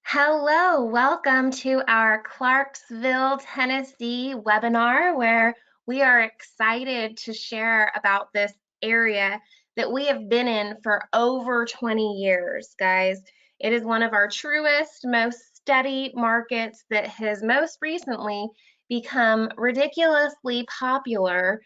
Hello, welcome to our Clarksville, Tennessee webinar where we are excited to share about this area that we have been in for over 20 years, guys. It is one of our truest, most steady markets that has most recently become ridiculously popular,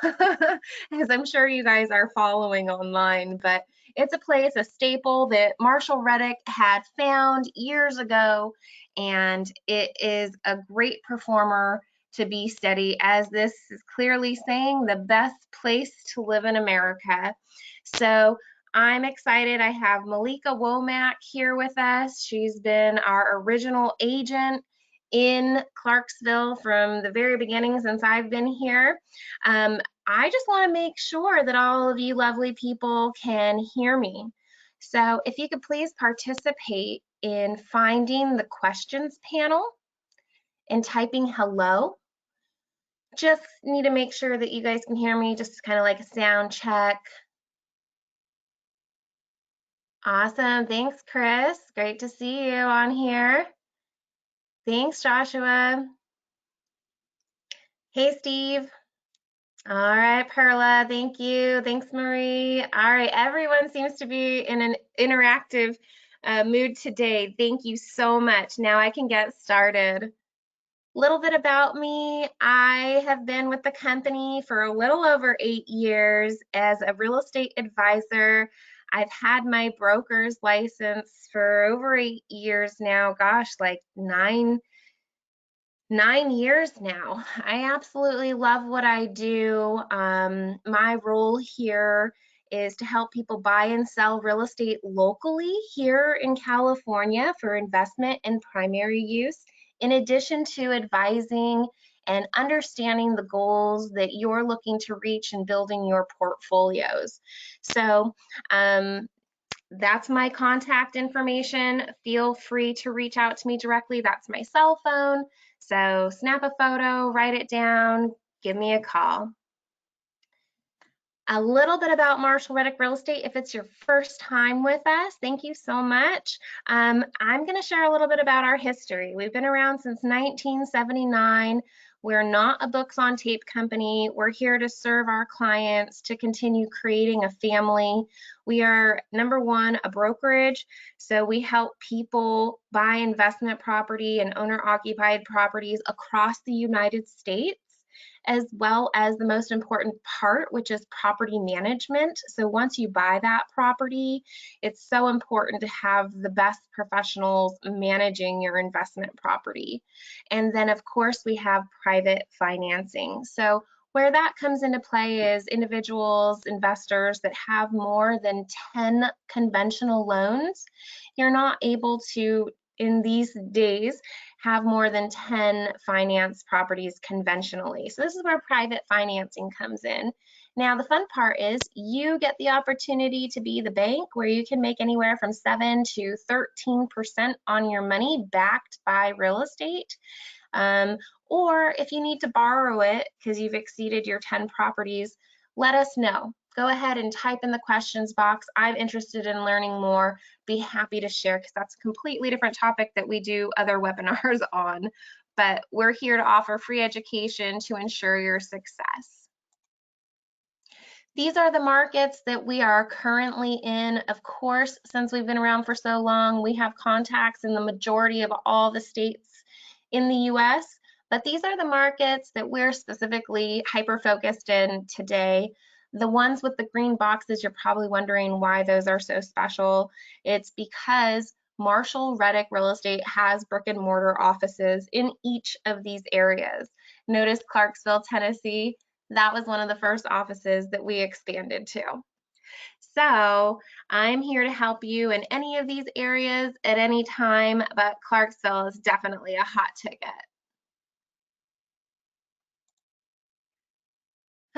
as I'm sure you guys are following online, but it's a place, a staple that Marshall Reddick had found years ago, and it is a great performer to be steady, as this is clearly saying the best place to live in America. So I'm excited. I have Malika Womack here with us. She's been our original agent in Clarksville from the very beginning since I've been here. I just want to make sure that all of you lovely people can hear me. So if you could please participate in finding the questions panel and typing hello. Just need to make sure that you guys can hear me, just kind of like a sound check. Awesome. Thanks, Chris. Great to see you on here. Thanks, Joshua. Hey, Steve. All right, Perla, thank you. Thanks, Marie. All right, everyone seems to be in an interactive mood today. Thank you so much. Now I can get started. Little bit about me. I have been with the company for a little over 8 years as a real estate advisor. I've had my broker's license for over 8 years now. Gosh, like nine years now. I absolutely love what I do. My role here is to help people buy and sell real estate locally here in California for investment and primary use, in addition to advising and understanding the goals that you're looking to reach in building your portfolios. So that's my contact information. Feel free to reach out to me directly. That's my cell phone. So snap a photo, write it down, give me a call. A little bit about Marshall Reddick Real Estate. If it's your first time with us, thank you so much. I'm going to share a little bit about our history. We've been around since 1979. We're not a books on tape company. We're here to serve our clients, to continue creating a family. We are, number one, a brokerage. So we help people buy investment property and owner-occupied properties across the United States, as well as the most important part, which is property management. So once you buy that property, it's so important to have the best professionals managing your investment property. And then of course we have private financing. So where that comes into play is individuals, investors that have more than 10 conventional loans. You're not able to, in these days, have more than 10 finance properties conventionally. So this is where private financing comes in. Now the fun part is you get the opportunity to be the bank, where you can make anywhere from 7 to 13% on your money backed by real estate. Or if you need to borrow it because you've exceeded your 10 properties, let us know. Go ahead and type in the questions box. I'm interested in learning more. Be happy to share, because that's a completely different topic that we do other webinars on. But we're here to offer free education to ensure your success. These are the markets that we are currently in. Of course, since we've been around for so long, we have contacts in the majority of all the states in the US, but these are the markets that we're specifically hyper-focused in today. The ones with the green boxes, you're probably wondering why those are so special. It's because Marshall Reddick Real Estate has brick and mortar offices in each of these areas. Notice Clarksville, Tennessee, that was one of the first offices that we expanded to. So I'm here to help you in any of these areas at any time, but Clarksville is definitely a hot ticket.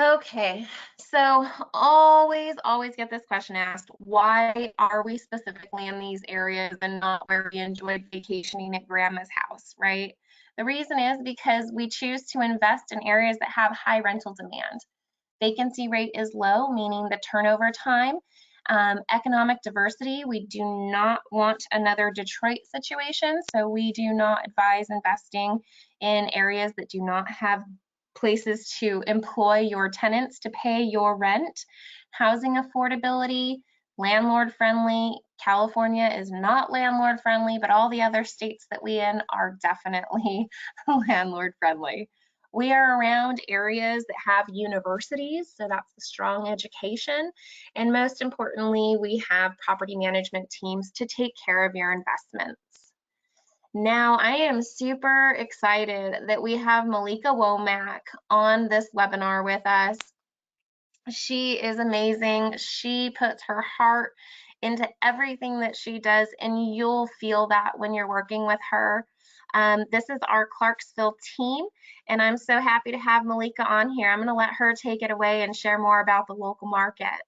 Okay, so always get this question asked: why are we specifically in these areas and not where we enjoyed vacationing at grandma's house, right? The reason is because we choose to invest in areas that have high rental demand. Vacancy rate is low, meaning the turnover time Economic diversity, we do not want another Detroit situation, so we do not advise investing in areas that do not have places to employ your tenants to pay your rent. Housing affordability, landlord friendly. California is not landlord friendly, but all the other states that we in are definitely landlord friendly. We are around areas that have universities, so that's a strong education. And most importantly, we have property management teams to take care of your investments. Now, I am super excited that we have Malika Womack on this webinar with us. She is amazing. She puts her heart into everything that she does, and you'll feel that when you're working with her. This is our Clarksville team, and I'm so happy to have Malika on here. I'm going to let her take it away and share more about the local market.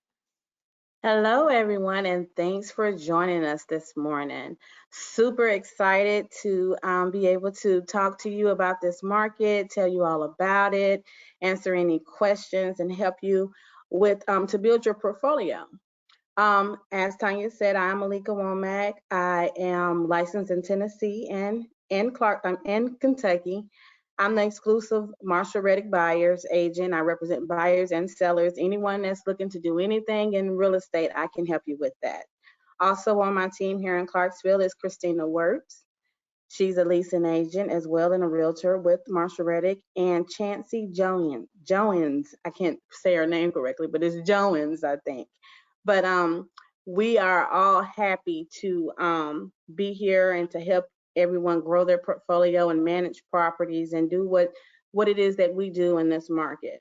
Hello, everyone, and thanks for joining us this morning. Super excited to be able to talk to you about this market, tell you all about it, answer any questions, and help you with to build your portfolio. As Tanya said, I'm Malika Womack. I am licensed in Tennessee and in Kentucky. I'm the exclusive Marshall Reddick buyer's agent. I represent buyers and sellers. Anyone that's looking to do anything in real estate, I can help you with that. Also on my team here in Clarksville is Christina Wirtz. She's a leasing agent as well and a realtor with Marshall Reddick, and Chancey Jones. I can't say her name correctly, but it's Jones, I think. But we are all happy to be here and to help everyone grow their portfolio and manage properties and do what it is that we do in this market.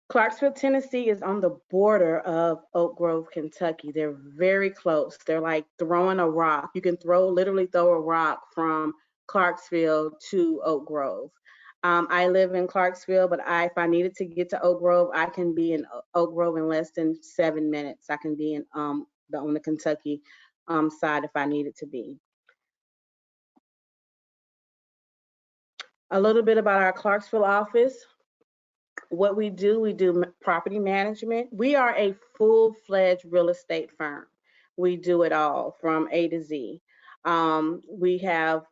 Clarksville, Tennessee is on the border of Oak Grove, Kentucky. They're very close. They're like throwing a rock. You can literally throw a rock from Clarksville to Oak Grove. I live in Clarksville, but if I needed to get to Oak Grove, I can be in Oak Grove in less than 7 minutes. I can be in on the Kentucky side if I needed to be. A little bit about our Clarksville office. What we do property management. We are a full-fledged real estate firm. We do it all from A to Z. We have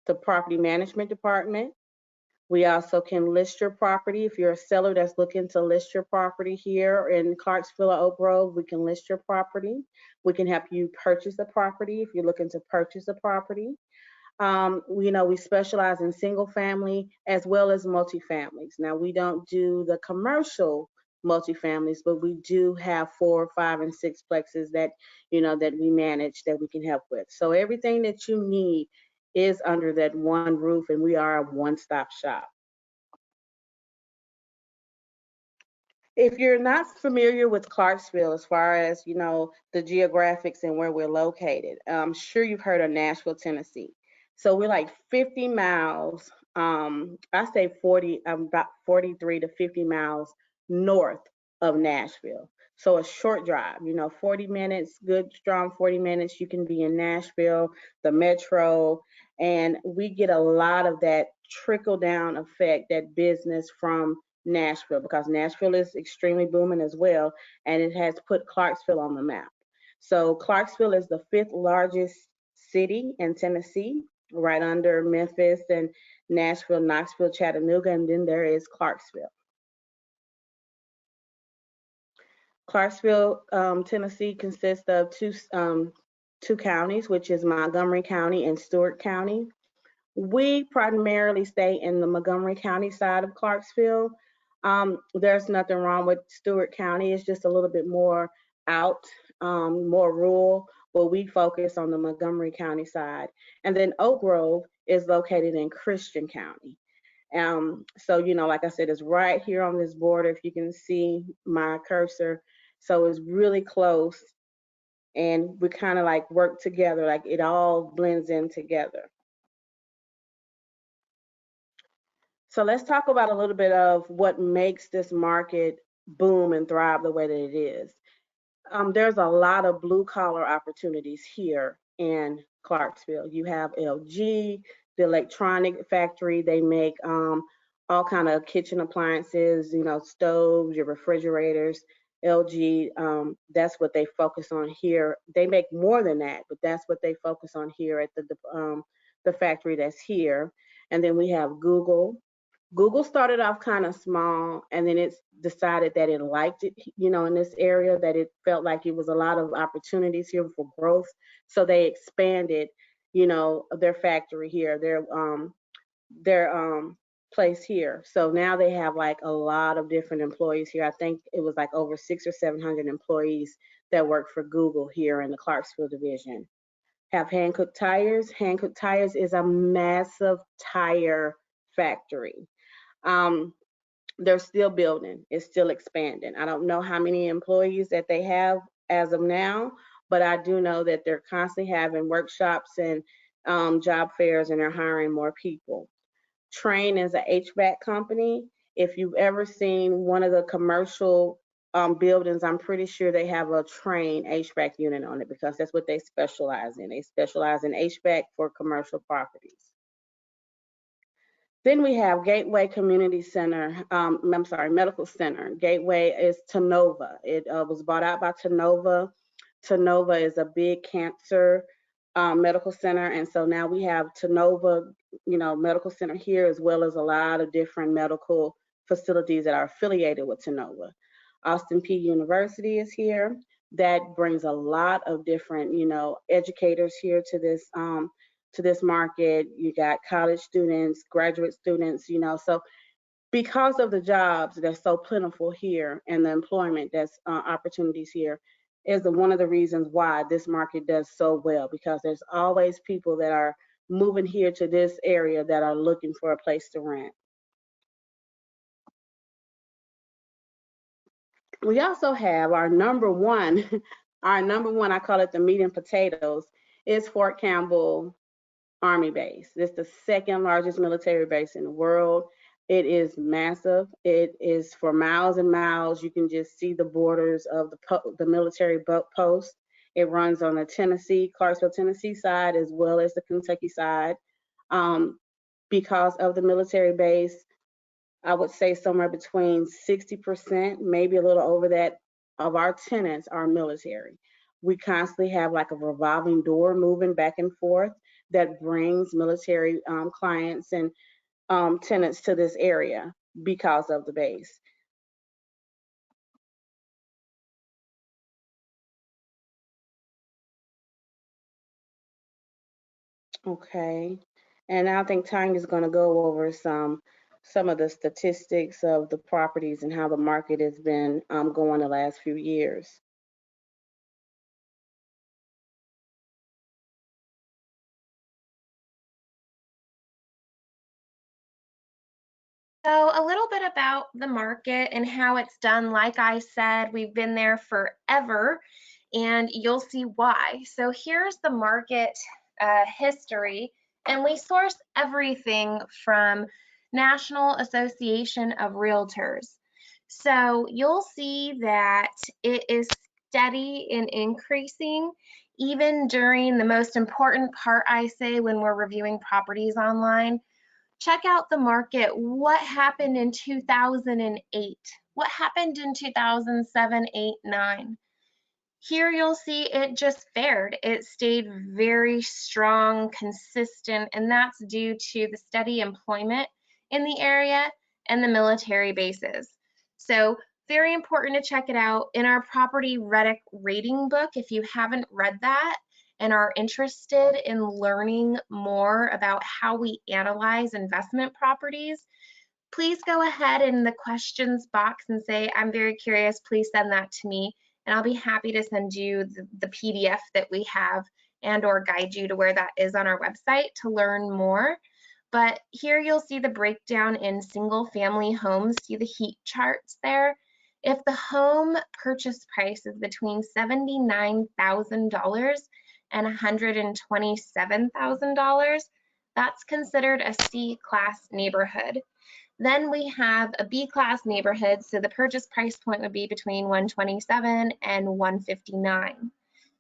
the property management department. We also can list your property. If you're a seller that's looking to list your property here in Clarksville or Oak Grove, we can list your property. We can help you purchase a property if you're looking to purchase a property. We specialize in single family as well as multifamilies. Now, we don't do the commercial multifamilies, but we do have 4, 5, and 6 plexes that we manage that we can help with. So everything that you need is under that one roof, and we are a one-stop shop. If you're not familiar with Clarksville as far as the geographics and where we're located, I'm sure you've heard of Nashville, Tennessee. So we're like 50 miles, I say 40, about 43 to 50 miles north of Nashville. So a short drive, 40 minutes, good, strong 40 minutes, you can be in Nashville, the metro, and we get a lot of that trickle down effect, that business from Nashville, because Nashville is extremely booming as well, and it has put Clarksville on the map. So Clarksville is the 5th largest city in Tennessee, right under Memphis and Nashville, Knoxville, Chattanooga, and then there is Clarksville. Clarksville, Tennessee consists of two counties, which is Montgomery County and Stewart County. We primarily stay in the Montgomery County side of Clarksville. There's nothing wrong with Stewart County. It's just a little bit more out, more rural, but we focus on the Montgomery County side. And then Oak Grove is located in Christian County. So, like I said, it's right here on this border, if you can see my cursor. So it's really close, and we kind of like work together, like it all blends in together. So let's talk about a little bit of what makes this market boom and thrive the way that it is. There's a lot of blue collar opportunities here in Clarksville. You have LG, the electronic factory. They make all kind of kitchen appliances, stoves, your refrigerators, LG, that's what they focus on here. They make more than that, but that's what they focus on here at the factory that's here. And then we have Google. Google started off kind of small, and then it's decided that it liked it, in this area, that it felt like it was a lot of opportunities here for growth. So they expanded, their factory here, their place here. So now they have like a lot of different employees here. I think it was like over 600 or 700 employees that work for Google here in the Clarksville division. Have Hankook Tires. Hankook Tires is a massive tire factory. Um, they're still building. It's still expanding. I don't know how many employees that they have as of now, but I do know that they're constantly having workshops and job fairs, and they're hiring more people. Train is a HVAC company. If you've ever seen one of the commercial buildings, I'm pretty sure they have a Train HVAC unit on it, because that's what they specialize in. They specialize in HVAC for commercial properties. Then we have Gateway Community Center, Medical Center. Gateway is Tenova. It was bought out by Tenova. Tenova is a big cancer medical center, and so now we have Tenova, Medical Center here, as well as a lot of different medical facilities that are affiliated with Tenova. Austin Peay University is here. That brings a lot of different, educators here to this market. You got college students, graduate students, so because of the jobs that's so plentiful here and the employment that's opportunities here, is one of the reasons why this market does so well, because there's always people that are moving here to this area that are looking for a place to rent. We also have our number one, I call it the meat and potatoes, is Fort Campbell Army Base. It's the second largest military base in the world. It is massive. It is for miles and miles. You can just see the borders of the military post. It runs on the Clarksville, Tennessee side, as well as the Kentucky side. Because of the military base, I would say somewhere between 60%, maybe a little over that, of our tenants are military. We constantly have like a revolving door moving back and forth that brings military clients and tenants to this area because of the base. Okay, and I think Tanya's going to go over some of the statistics of the properties and how the market has been going the last few years. So, a little bit about the market and how it's done. Like I said, we've been there forever, and you'll see why. So, here's the market history, and we source everything from National Association of Realtors. So, you'll see that it is steady and increasing, even during the most important part, I say, when we're reviewing properties online. Check out the market. What happened in 2008? What happened in 2007, 8, 9? Here you'll see it just fared. It stayed very strong, consistent, and that's due to the steady employment in the area and the military bases. So very important to check it out in our property Reddick rating book. If you haven't read that and are interested in learning more about how we analyze investment properties, please go ahead in the questions box and say, I'm very curious, please send that to me, and I'll be happy to send you the PDF that we have and or guide you to where that is on our website to learn more. But here you'll see the breakdown in single family homes. See the heat charts there? If the home purchase price is between $79,000 and $127,000, that's considered a C-class neighborhood. Then we have a B-class neighborhood, so the purchase price point would be between $127,000 and $159,000.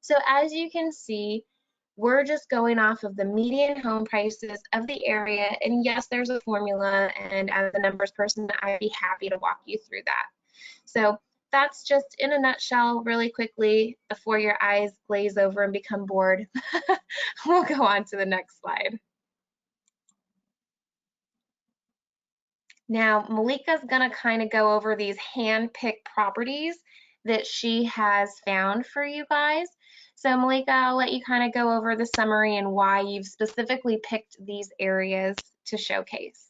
So as you can see, we're just going off of the median home prices of the area, and yes, there's a formula, and as a numbers person, I'd be happy to walk you through that. So that's just in a nutshell, really quickly, before your eyes glaze over and become bored. We'll go on to the next slide. Now, Malika's gonna kind of go over these hand-picked properties that she has found for you guys. So Malika, I'll let you kind of go over the summary and why you've specifically picked these areas to showcase.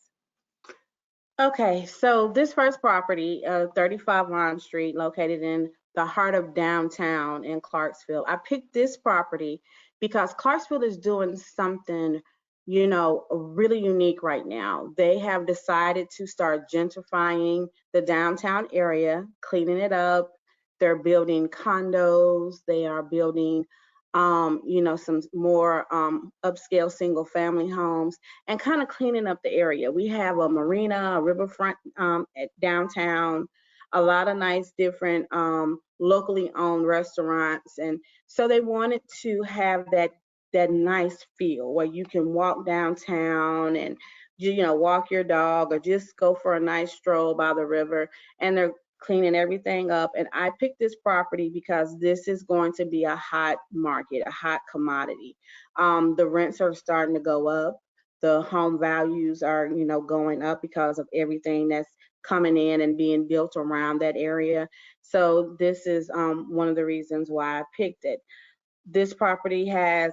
Okay, so this first property, 35 Lime Street, located in the heart of downtown in Clarksville. I picked this property because Clarksville is doing something, really unique right now. They have decided to start gentrifying the downtown area, cleaning it up. They're building condos. They are building, some more upscale single family homes and kind of cleaning up the area. We have a marina, a riverfront at downtown, a lot of nice different locally owned restaurants. And so they wanted to have that nice feel where you can walk downtown and walk your dog or just go for a nice stroll by the river. And they're cleaning everything up. And I picked this property because this is going to be a hot market, a hot commodity. The rents are starting to go up. The home values are, going up because of everything that's coming in and being built around that area. So this is one of the reasons why I picked it. This property has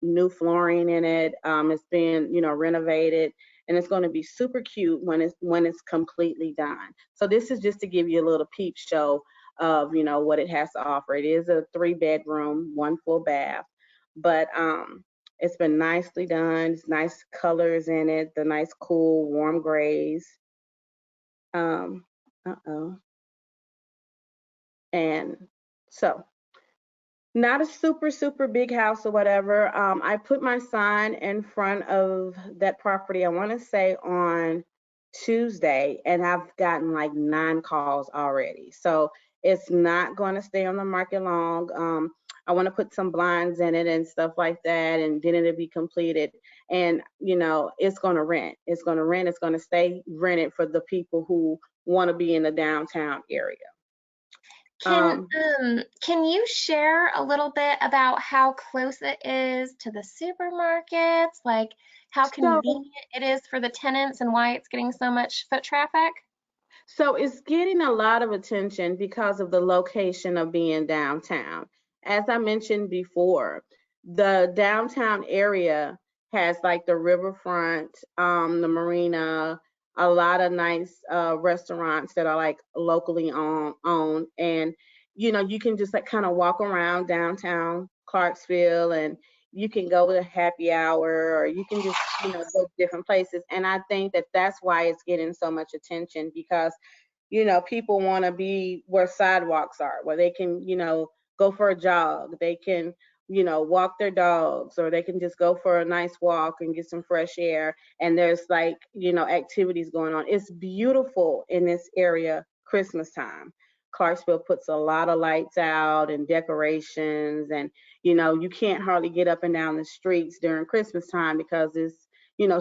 new flooring in it. It's been, renovated, and it's going to be super cute when it's completely done. So this is just to give you a little peep show of, what it has to offer. It is a 3-bedroom, 1 full bath, but it's been nicely done. It's nice colors in it, the nice cool warm grays. Uh-oh. And so not a super big house or whatever. I put my sign in front of that property, I want to say on Tuesday, and I've gotten like 9 calls already. So it's not going to stay on the market long. I want to put some blinds in it and stuff like that, and then it'll be completed. And, it's going to rent. It's going to rent. It's going to stay rented for the people who want to be in the downtown area. Can you share a little bit about how close it is to the supermarkets, like how So convenient it is for the tenants and why it's getting so much foot traffic? So it's getting a lot of attention because of the location of being downtown. As I mentioned before, the downtown area has like the riverfront, the marina, a lot of nice restaurants that are like locally owned. And, you can just like kind of walk around downtown Clarksville, and you can go to happy hour, or you can just, go to different places. And I think that that's why it's getting so much attention because people want to be where sidewalks are, where they can, go for a jog. They can, walk their dogs, or they can just go for a nice walk and get some fresh air. And there's like, activities going on. It's beautiful in this area Christmas time. Clarksville puts a lot of lights out and decorations, and you can't hardly get up and down the streets during Christmas time because it's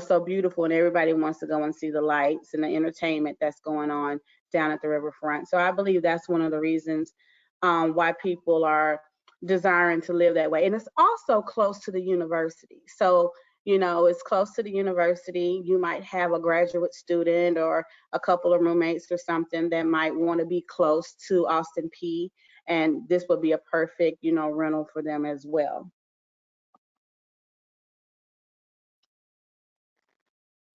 so beautiful, and everybody wants to go and see the lights and the entertainment that's going on down at the riverfront. So I believe that's one of the reasons why people are desiring to live that way. And it's also close to the university. So, it's close to the university. You might have a graduate student or a couple of roommates or something that might want to be close to Austin Peay. And this would be a perfect, rental for them as well.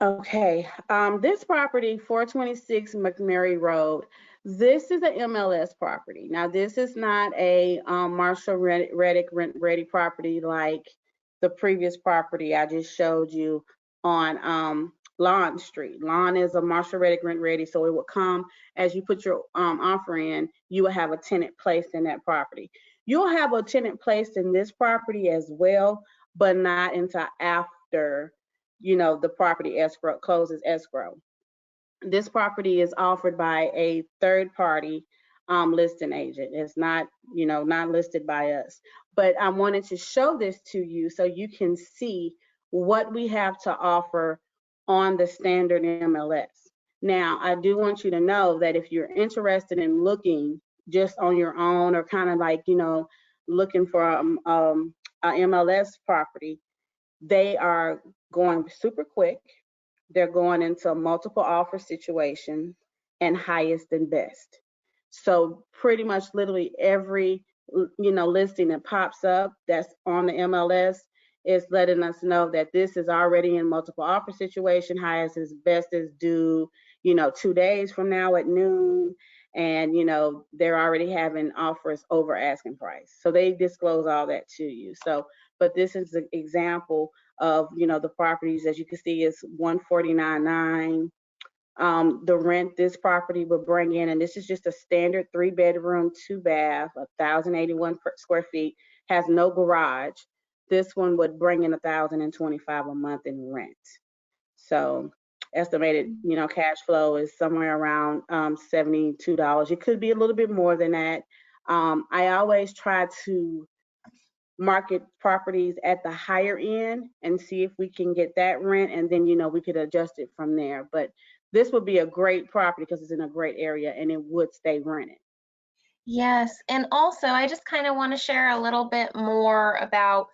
Okay, this property, 426 McMurray Road, this is an MLS property. Now, this is not a Marshall Reddick rent ready property like the previous property I just showed you on Lawn Street. Lawn is a Marshall Reddick rent ready, so it will come as you put your offer in, you will have a tenant placed in that property. You'll have a tenant placed in this property as well, but not until after the property escrow closes escrow. This property is offered by a third party listing agent. It's not, not listed by us. But I wanted to show this to you so you can see what we have to offer on the standard MLS. Now, I do want you to know that if you're interested in looking just on your own, or kind of like, looking for a MLS property, they are going super quick. They're going into multiple offer situations and highest and best. So pretty much literally every listing that pops up that's on the MLS is letting us know that this is already in multiple offer situation. Highest is best is due 2 days from now at noon, and they're already having offers over asking price. So they disclose all that to you. So, but this is an example of the properties. As you can see, is 149.9. The rent this property would bring in, and this is just a standard 3-bedroom, 2-bath, 1,081 square feet, has no garage. This one would bring in 1,025 a month in rent. So estimated, cash flow is somewhere around $72. It could be a little bit more than that. I always try to market properties at the higher end and see if we can get that rent, and then we could adjust it from there. But this would be a great property because it's in a great area and it would stay rented. Yes, and also I just kind of want to share a little bit more about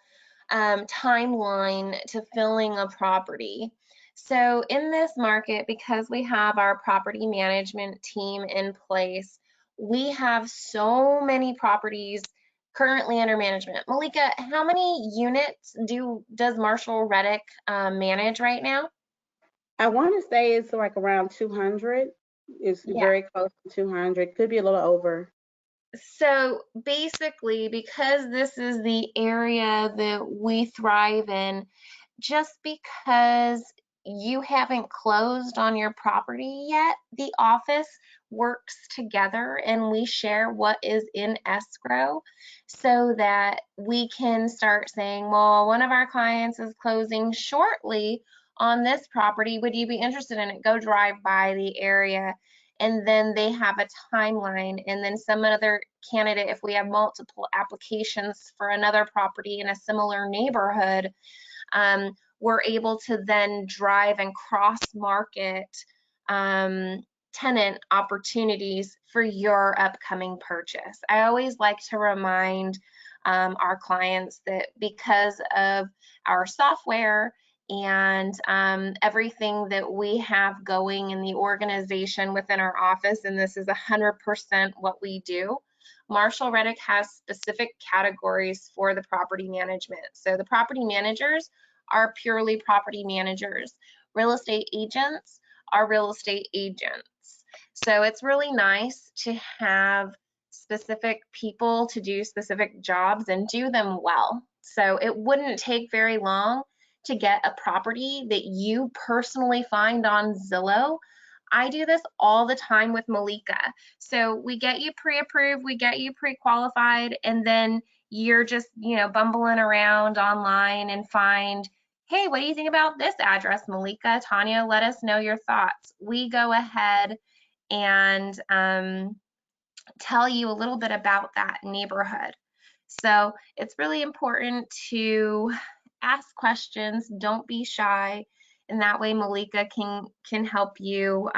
timeline to filling a property. So in this market, because we have our property management team in place, we have so many properties currently under management. Malika, how many units does Marshall Reddick manage right now? I want to say it's like around 200. It's Yeah. very close to 200. Could be a little over. So basically, because this is the area that we thrive in, just because you haven't closed on your property yet, the office works together and we share what is in escrow so that we can start saying, well, one of our clients is closing shortly on this property. Would you be interested in it? Go drive by the area. And then they have a timeline, and then some other candidate, if we have multiple applications for another property in a similar neighborhood, we're able to then drive and cross market tenant opportunities for your upcoming purchase. I always like to remind our clients that because of our software and everything that we have going in the organization within our office, and this is 100% what we do, Marshall Reddick has specific categories for the property management. So the property managers are purely property managers. Real estate agents are real estate agents. So it's really nice to have specific people to do specific jobs and do them well. So it wouldn't take very long to get a property that you personally find on Zillow. I do this all the time with Malika. So we get you pre-approved, we get you pre-qualified, and then you're just, bumbling around online and find, hey, what do you think about this address, Malika? Tanya, let us know your thoughts. We go ahead and tell you a little bit about that neighborhood. So it's really important to ask questions. Don't be shy, and that way Malika can help you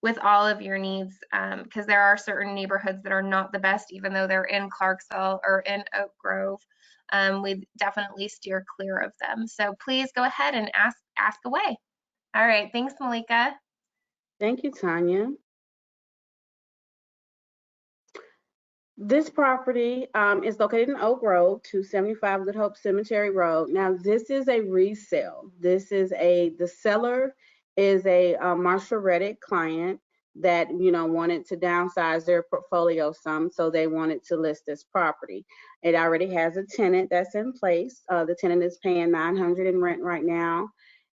with all of your needs, because there are certain neighborhoods that are not the best, even though they're in Clarksville or in Oak Grove. We definitely steer clear of them. So please go ahead and ask away. All right, thanks, Malika. Thank you, Tanya. This property is located in Oak Grove, 275 Good Hope Cemetery Road. Now, this is a resale. The seller is a Marshall Reddick client that, wanted to downsize their portfolio some, so they wanted to list this property. It already has a tenant that's in place. The tenant is paying $900 in rent right now,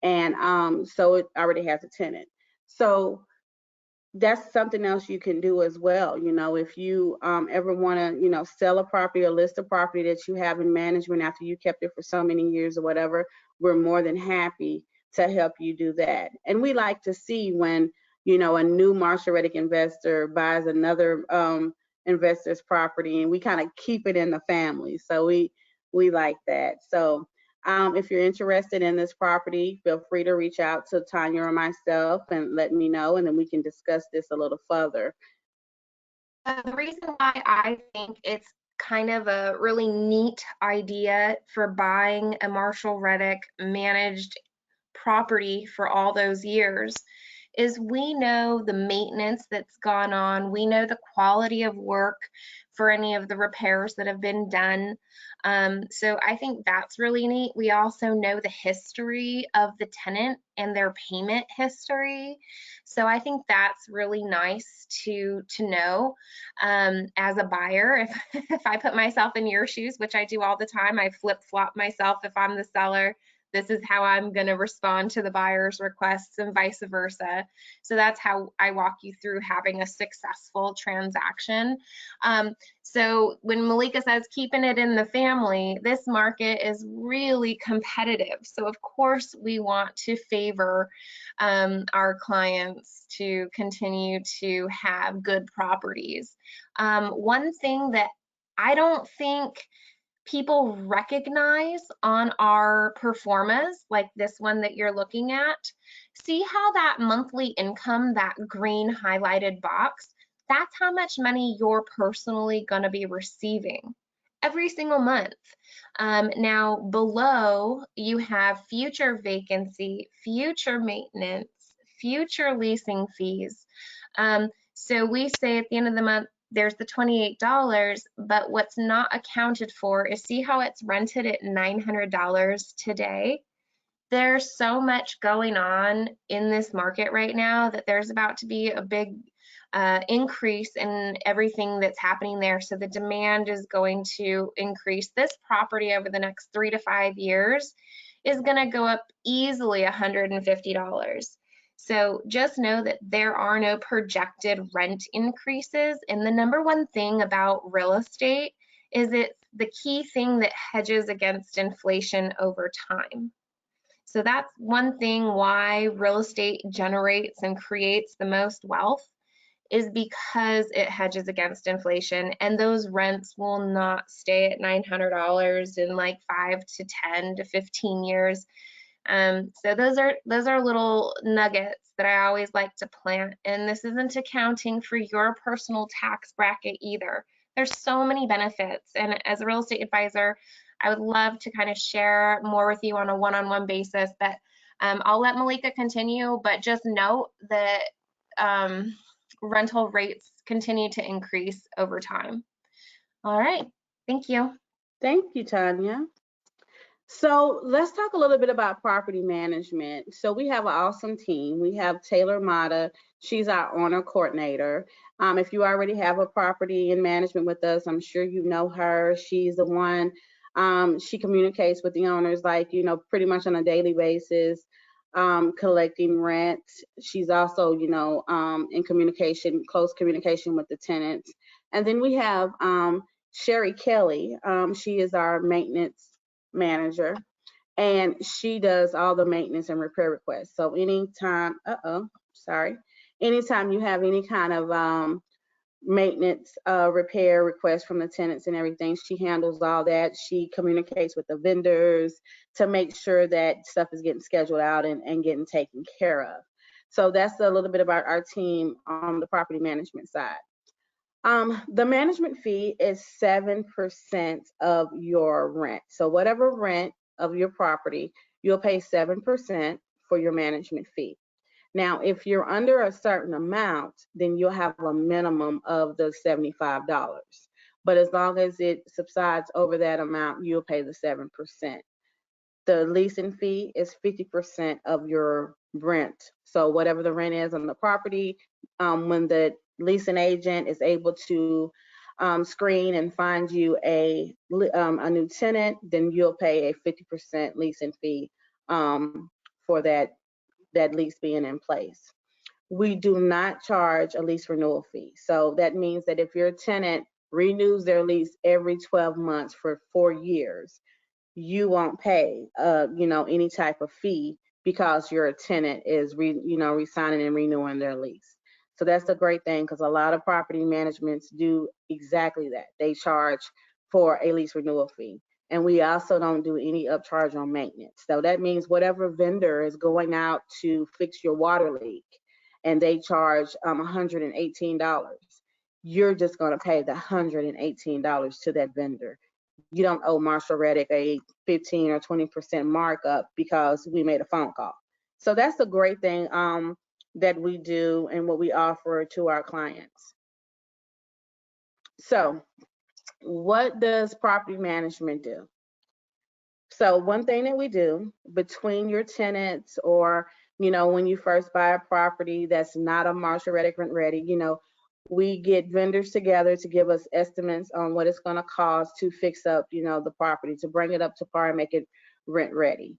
and so it already has a tenant. So that's something else you can do as well. If you ever want to, sell a property or list a property that you have in management after you kept it for so many years or whatever, we're more than happy to help you do that. And we like to see when, a new Marshall Reddick investor buys another investor's property, and we kind of keep it in the family. So we like that. So if you're interested in this property, feel free to reach out to Tanya or myself and let me know, and then we can discuss this a little further. The reason why I think it's kind of a really neat idea for buying a Marshall Reddick managed property for all those years is we know the maintenance that's gone on. We know the quality of work for any of the repairs that have been done. So I think that's really neat. We also know the history of the tenant and their payment history. So I think that's really nice to know as a buyer. If I put myself in your shoes, which I do all the time, I flip flop myself if I'm the seller. This is how I'm going to respond to the buyer's requests and vice versa. So that's how I walk you through having a successful transaction. So when Malika says keeping it in the family, this market is really competitive. So of course we want to favor our clients to continue to have good properties. One thing that I don't think people recognize on our performas, like this one that you're looking at, see how that monthly income, that green highlighted box, that's how much money you're personally going to be receiving every single month. Now below you have future vacancy, future maintenance, future leasing fees. So we say at the end of the month, there's the $28, but what's not accounted for is, see how it's rented at $900 today? There's so much going on in this market right now that there's about to be a big increase in everything that's happening there. So the demand is going to increase. This property over the next 3 to 5 years is going to go up easily $150. So just know that there are no projected rent increases. And the number one thing about real estate is it's the key thing that hedges against inflation over time. So that's one thing why real estate generates and creates the most wealth, is because it hedges against inflation, and those rents will not stay at $900 in like 5 to 10 to 15 years. So those are little nuggets that I always like to plant. And this isn't accounting for your personal tax bracket either. There's so many benefits. And as a real estate advisor, I would love to kind of share more with you on a one-on-one basis. But I'll let Malika continue, but just note that rental rates continue to increase over time. All right, thank you. Thank you, Tanya. So let's talk a little bit about property management. So we have an awesome team. We have Taylor Mata. She's our owner coordinator. If you already have a property in management with us, I'm sure you know her. She's the one, she communicates with the owners, like, pretty much on a daily basis, collecting rent. She's also, in communication, close communication with the tenants. And then we have Sherry Kelly. She is our maintenance manager, and she does all the maintenance and repair requests. So anytime you have any kind of maintenance repair requests from the tenants and everything, she handles all that. She communicates with the vendors to make sure that stuff is getting scheduled out and getting taken care of. So that's a little bit about our team on the property management side. The management fee is 7% of your rent. So whatever rent of your property, you'll pay 7% for your management fee. Now, if you're under a certain amount, then you'll have a minimum of the $75. But as long as it subsides over that amount, you'll pay the 7%. The leasing fee is 50% of your rent. So whatever the rent is on the property, when the leasing agent is able to screen and find you a new tenant, then you'll pay a 50% leasing fee for that lease being in place. We do not charge a lease renewal fee. So that means that if your tenant renews their lease every 12 months for 4 years, you won't pay any type of fee because your tenant is re-signing and renewing their lease. So that's a great thing, because a lot of property managements do exactly that. They charge for a lease renewal fee. And we also don't do any upcharge on maintenance. So that means whatever vendor is going out to fix your water leak and they charge $118, you're just going to pay the $118 to that vendor. You don't owe Marshall Reddick a 15 or 20% markup because we made a phone call. So that's a great thing that we do and what we offer to our clients. So what does property management do? So one thing that we do between your tenants, or when you first buy a property that's not a Marshall Reddick Rent Ready, we get vendors together to give us estimates on what it's going to cost to fix up the property, to bring it up to par and make it rent ready.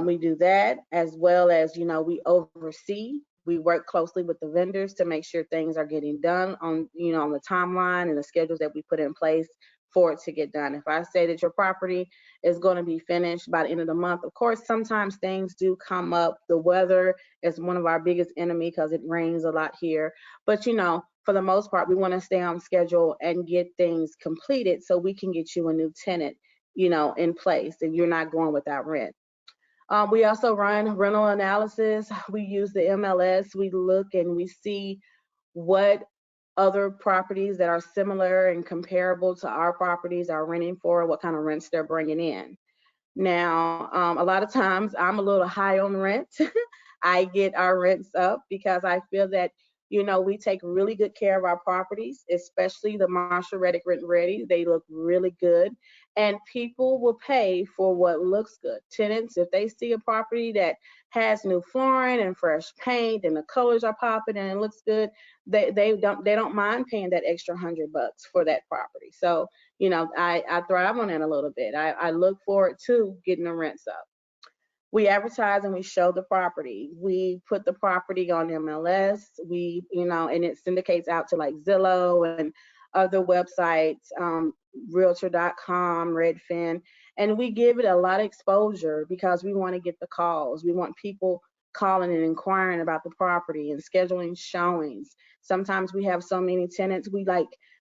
We do that, as well as we oversee. We work closely with the vendors to make sure things are getting done on on the timeline and the schedules that we put in place for it to get done. If I say that your property is going to be finished by the end of the month, of course, sometimes things do come up. The weather is one of our biggest enemy because it rains a lot here. But for the most part, we want to stay on schedule and get things completed so we can get you a new tenant, in place, and you're not going without rent. We also run rental analysis. We use the MLS. We look and we see what other properties that are similar and comparable to our properties are renting for, what kind of rents they're bringing in. Now, a lot of times I'm a little high on rent. I get our rents up because I feel that, we take really good care of our properties, especially the Marshall Reddick Rent Ready. They look really good, and people will pay for what looks good. Tenants, if they see a property that has new flooring and fresh paint and the colors are popping and it looks good, they don't mind paying that extra $100 for that property. So, I thrive on it a little bit. I look forward to getting the rents up. We advertise and we show the property. We put the property on MLS. And it syndicates out to like Zillow and other websites, Realtor.com, Redfin, and we give it a lot of exposure because we want to get the calls. We want people calling and inquiring about the property and scheduling showings. Sometimes we have so many tenants, we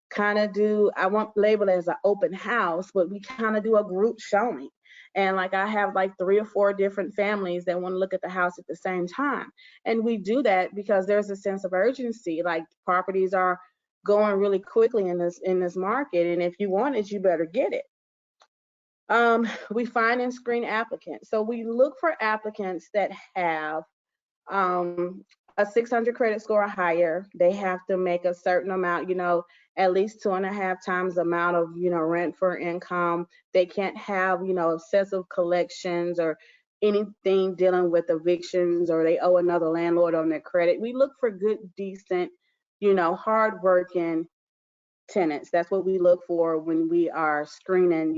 kind of do, I won't label it as an open house, but we kind of do a group showing. And I have 3 or 4 different families that want to look at the house at the same time. And we do that because there's a sense of urgency. Properties are going really quickly in this market. And if you want it, you better get it. We find and screen applicants. So we look for applicants that have a 600 credit score or higher. They have to make a certain amount, at least 2.5 times the amount of, rent for income. They can't have, excessive collections or anything dealing with evictions, or they owe another landlord on their credit. We look for good, decent, hardworking tenants. That's what we look for when we are screening,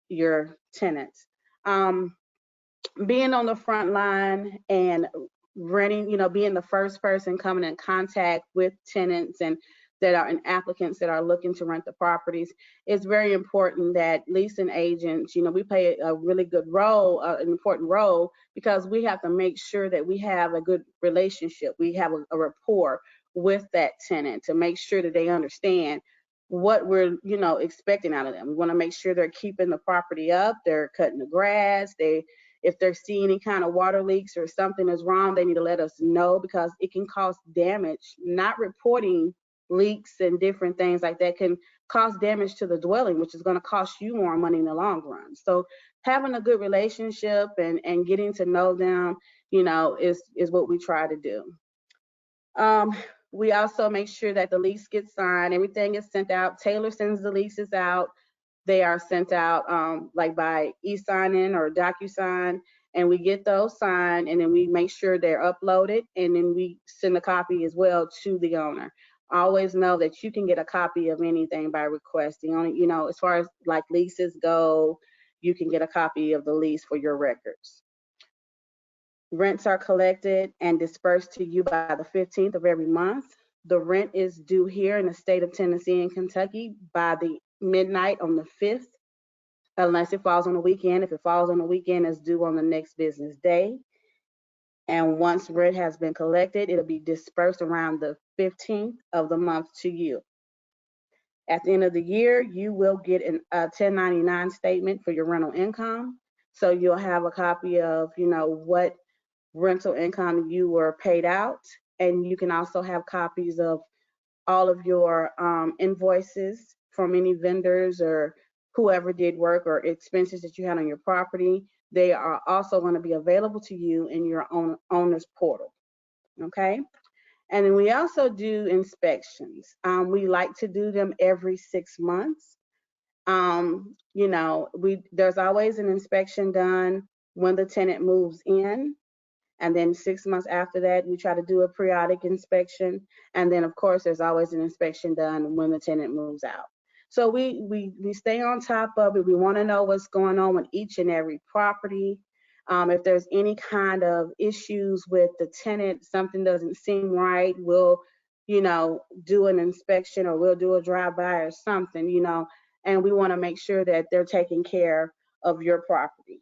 your tenants. Being on the front line and renting, being the first person coming in contact with tenants and applicants that are looking to rent the properties, it's very important that leasing agents, we play a really good role, an important role, because we have to make sure that we have a good relationship. We have a rapport with that tenant to make sure that they understand what we're, expecting out of them. We want to make sure they're keeping the property up, they're cutting the grass, if they're seeing any kind of water leaks or something is wrong, they need to let us know, because it can cause damage. Not reporting leaks and different things like that can cause damage to the dwelling, which is going to cost you more money in the long run. So having a good relationship and getting to know them, is what we try to do. We also make sure that the lease gets signed. Everything is sent out. Taylor sends the leases out. They are sent out by e-signing or DocuSign, and we get those signed, and then we make sure they're uploaded, and then we send a copy as well to the owner. Always know that you can get a copy of anything by requesting. Only, as far as leases go, you can get a copy of the lease for your records. Rents are collected and dispersed to you by the 15th of every month. The rent is due here in the state of Tennessee and Kentucky by the midnight on the 5th, unless it falls on the weekend. If it falls on the weekend, it's due on the next business day. And once rent has been collected, it'll be dispersed around the 15th of the month to you. At the end of the year, you will get a 1099 statement for your rental income. So you'll have a copy of, what rental income you were paid out. And you can also have copies of all of your invoices from any vendors or whoever did work or expenses that you had on your property. They are also going to be available to you in your own owner's portal. Okay. And then we also do inspections. We like to do them every 6 months. There's always an inspection done when the tenant moves in, and then 6 months after that, we try to do a periodic inspection. And then, of course, there's always an inspection done when the tenant moves out. So we stay on top of it. We want to know what's going on with each and every property. If there's any kind of issues with the tenant, something doesn't seem right, we'll, do an inspection or we'll do a drive-by or something, and we want to make sure that they're taking care of your property.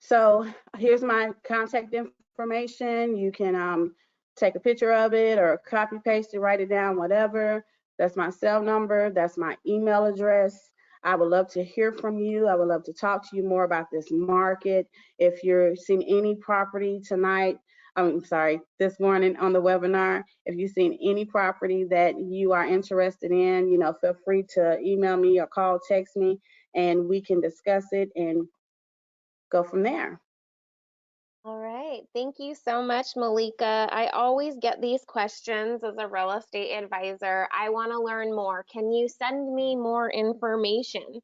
So here's my contact information. You can take a picture of it or copy paste it, write it down, whatever. That's my cell number. That's my email address. I would love to hear from you. I would love to talk to you more about this market. If you're seeing any property tonight, this morning on the webinar, if you've seen any property that you are interested in, feel free to email me or call, text me, and we can discuss it and go from there. All right. Thank you so much, Malika. I always get these questions as a real estate advisor. I want to learn more. Can you send me more information?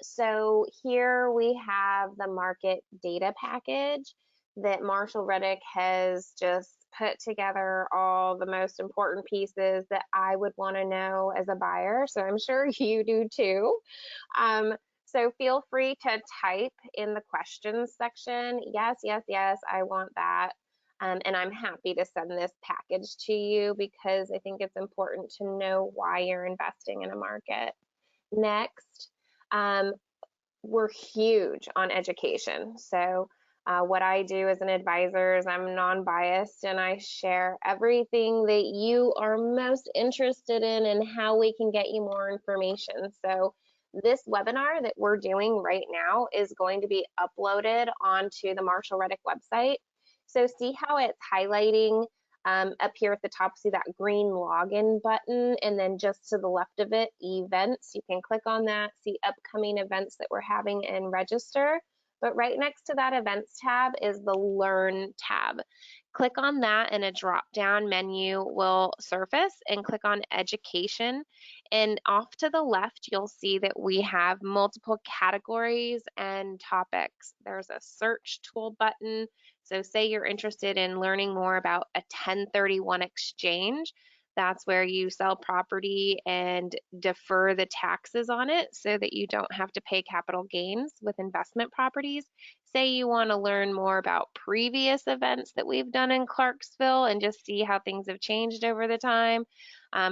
So here we have the market data package that Marshall Reddick has just put together all the most important pieces that I would want to know as a buyer. So I'm sure you do too. So feel free to type in the questions section, yes, yes, yes, I want that. And I'm happy to send this package to you because I think it's important to know why you're investing in a market. Next, we're huge on education. So what I do as an advisor is I'm non-biased and I share everything that you are most interested in and how we can get you more information. So this webinar that we're doing right now is going to be uploaded onto the Marshall Reddick website. So see how it's highlighting up here at the top, see that green login button, and then just to the left of it, events. You can click on that, see upcoming events that we're having, and register. But right next to that events tab is the learn tab. Click on that and a drop-down menu will surface, and click on education. And off to the left, you'll see that we have multiple categories and topics. There's a search tool button. So say you're interested in learning more about a 1031 exchange. That's where you sell property and defer the taxes on it so that you don't have to pay capital gains with investment properties. Say you want to learn more about previous events that we've done in Clarksville and just see how things have changed over the time.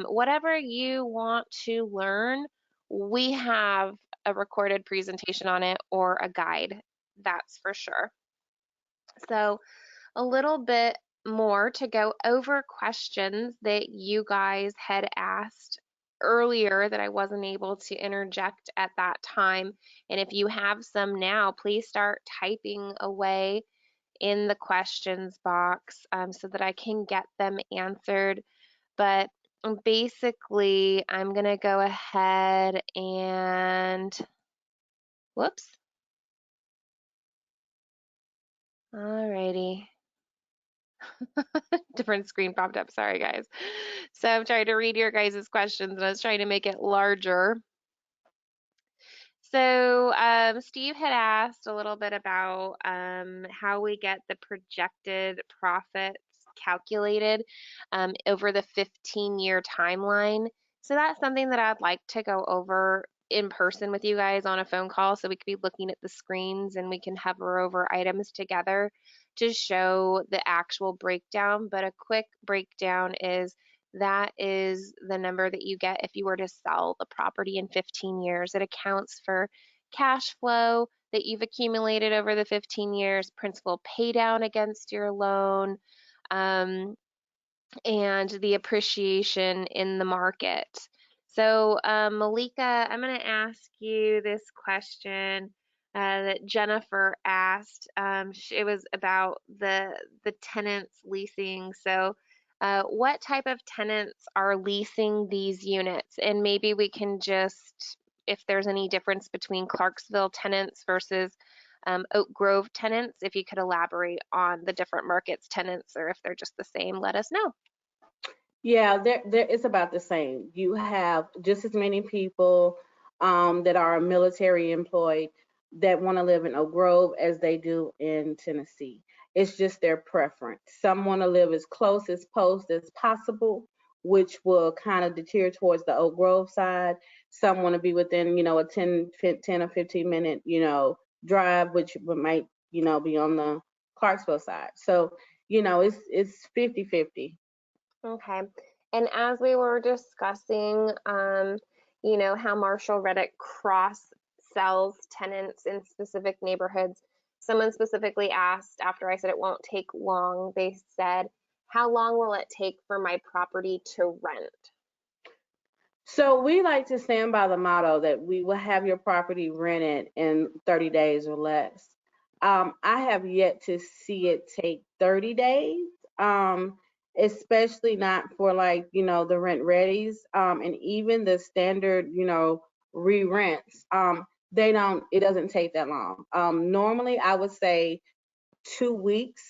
Whatever you want to learn, we have a recorded presentation on it or a guide, that's for sure. So a little bit more to go over questions that you guys had asked earlier that I wasn't able to interject at that time. And if you have some now, please start typing away in the questions box so that I can get them answered. But basically, I'm going to go ahead and, whoops. Alrighty. Different screen popped up. Sorry, guys. So I'm trying to read your guys' questions and I was trying to make it larger. So Steve had asked a little bit about how we get the projected profits calculated over the 15-year timeline. So that's something that I'd like to go over in person with you guys on a phone call so we could be looking at the screens and we can hover over items together to show the actual breakdown. But a quick breakdown is that is the number that you get if you were to sell the property in 15 years. It accounts for cash flow that you've accumulated over the 15 years, principal pay down against your loan, and the appreciation in the market. So Malika, I'm going to ask you this question. that Jennifer asked. It was about the tenants leasing. So, what type of tenants are leasing these units? And maybe we can just, if there's any difference between Clarksville tenants versus Oak Grove tenants, if you could elaborate on the different markets tenants, or if they're just the same, let us know. Yeah, it's about the same. You have just as many people that are military employed that want to live in Oak Grove as they do in Tennessee. It's just their preference. Some want to live as close as post as possible, which will kind of deter towards the Oak Grove side. Some want to be within, a 10 or 15 minute, drive, which might, be on the Clarksville side. So, it's 50-50. Okay. And as we were discussing, how Marshall Reddick cross sells tenants in specific neighborhoods, someone specifically asked after I said it won't take long, they said, how long will it take for my property to rent? So we like to stand by the motto that we will have your property rented in 30 days or less. I have yet to see it take 30 days, especially not for like, the rent readies, and even the standard, re-rents. It doesn't take that long. Normally I would say 2 weeks,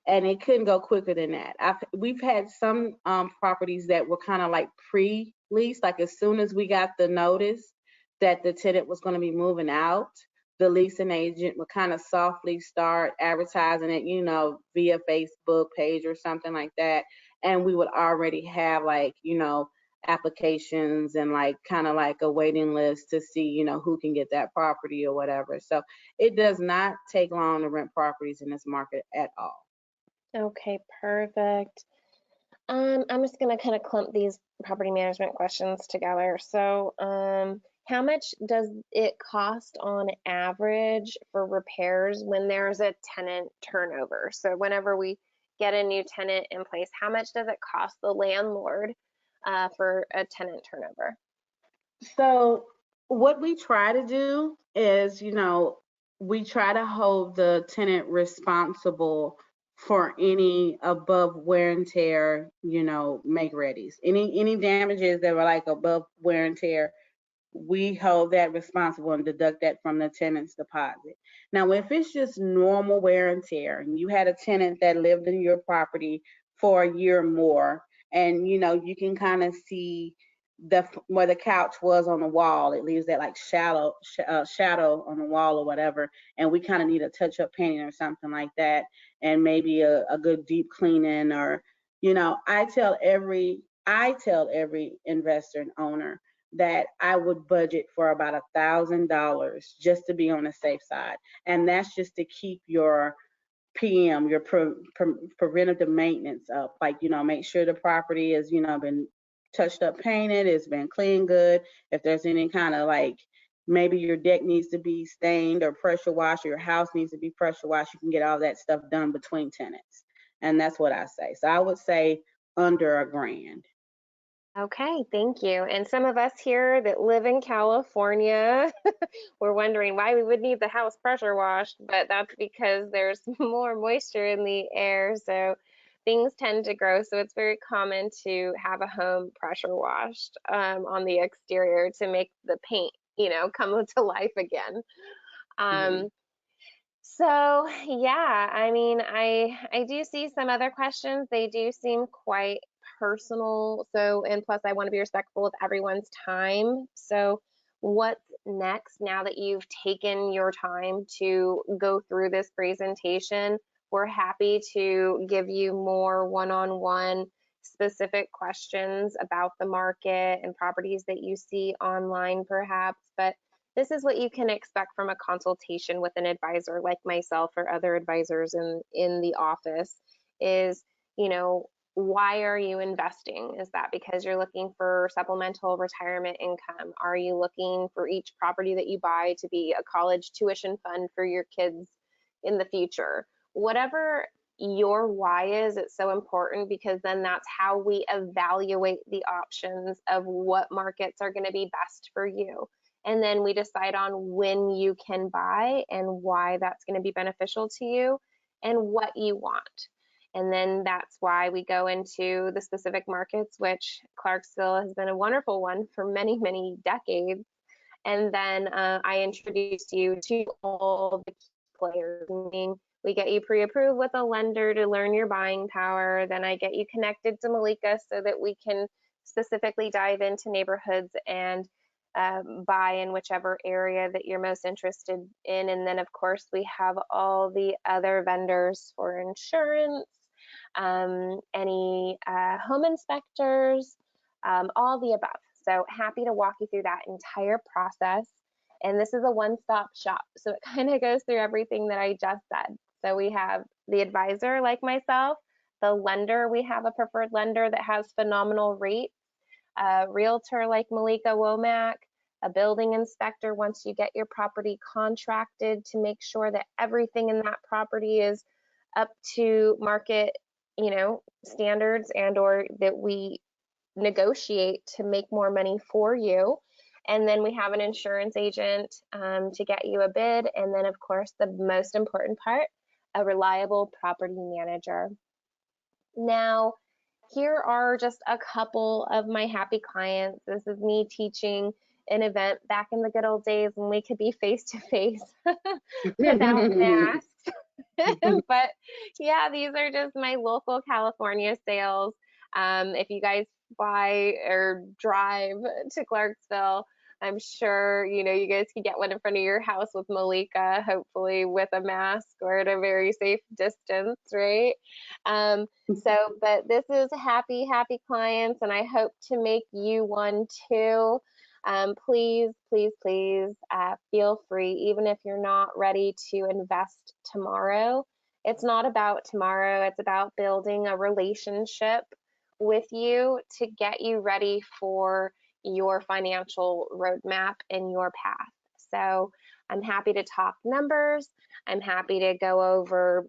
and it couldn't go quicker than that. We've had some properties that were kind of like pre-lease, like as soon as we got the notice that the tenant was going to be moving out, the leasing agent would kind of softly start advertising it, via Facebook page or something like that, and we would already have like, applications and like kind of like a waiting list to see, who can get that property or whatever. So it does not take long to rent properties in this market at all. Okay, perfect. I'm just gonna kind of clump these property management questions together. So, how much does it cost on average for repairs when there's a tenant turnover? So whenever we get a new tenant in place, how much does it cost the landlord for a tenant turnover? So what we try to do is, we try to hold the tenant responsible for any above wear and tear, make readies. Any damages that were like above wear and tear, we hold that responsible and deduct that from the tenant's deposit. Now, if it's just normal wear and tear, and you had a tenant that lived in your property for a year or more, and you can kind of see where the couch was on the wall, it leaves that like shadow on the wall or whatever, and we kind of need a touch up painting or something like that, and maybe a good deep cleaning, or I tell every investor and owner that I would budget for about $1,000 just to be on the safe side. And that's just to keep your PM, your preventative maintenance up. Like, make sure the property is, been touched up, painted, it's been cleaned good. If there's any kind of like, maybe your deck needs to be stained or pressure washed, or your house needs to be pressure washed, you can get all that stuff done between tenants. And that's what I say. So I would say under $1,000. Okay, thank you. And some of us here that live in California, we're wondering why we would need the house pressure washed, but that's because there's more moisture in the air, so things tend to grow. So it's very common to have a home pressure washed on the exterior to make the paint, come to life again. Mhm. Um, so yeah, I mean, I do see some other questions. They do seem quite personal. So, and plus I want to be respectful of everyone's time. So, what's next now that you've taken your time to go through this presentation? We're happy to give you more one-on-one specific questions about the market and properties that you see online perhaps, but this is what you can expect from a consultation with an advisor like myself or other advisors in the office is, why are you investing? Is that because you're looking for supplemental retirement income? Are you looking for each property that you buy to be a college tuition fund for your kids in the future? Whatever your why is, it's so important because then that's how we evaluate the options of what markets are going to be best for you. and then we decide on when you can buy and why that's going to be beneficial to you and what you want. And then that's why we go into the specific markets, which Clarksville has been a wonderful one for many, many decades. And then I introduce you to all the key players, meaning we get you pre-approved with a lender to learn your buying power. Then I get you connected to Malika so that we can specifically dive into neighborhoods and buy in whichever area that you're most interested in. And then, of course, we have all the other vendors for insurance, any home inspectors, all the above. So happy to walk you through that entire process. And this is a one-stop shop. So it kind of goes through everything that I just said. So we have the advisor like myself, the lender, we have a preferred lender that has phenomenal rates, a realtor like Malika Womack, a building inspector once you get your property contracted to make sure that everything in that property is up to market, standards, and or that we negotiate to make more money for you. And then we have an insurance agent to get you a bid. And then, of course, the most important part, a reliable property manager. Now, here are just a couple of my happy clients. This is me teaching an event back in the good old days when we could be face to face without masks. But yeah, these are just my local California sales. If you guys fly or drive to Clarksville, I'm sure you guys can get one in front of your house with Malika, hopefully with a mask or at a very safe distance, right? But this is happy clients, and I hope to make you one too. Please, please, please feel free, even if you're not ready to invest tomorrow. It's not about tomorrow, it's about building a relationship with you to get you ready for your financial roadmap and your path. So I'm happy to talk numbers. I'm happy to go over,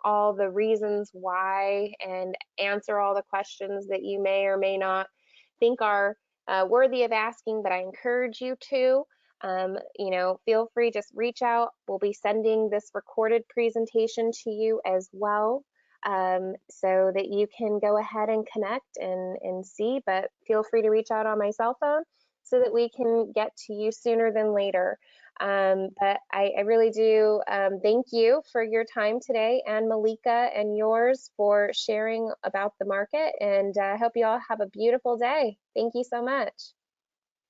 all the reasons why and answer all the questions that you may or may not think are worthy of asking, but I encourage you to. Feel free, just reach out. We'll be sending this recorded presentation to you as well, so that you can go ahead and connect and see, but feel free to reach out on my cell phone so that we can get to you sooner than later. But I really do thank you for your time today, and Malika and yours for sharing about the market, and I hope you all have a beautiful day. Thank you so much.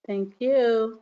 Thank you.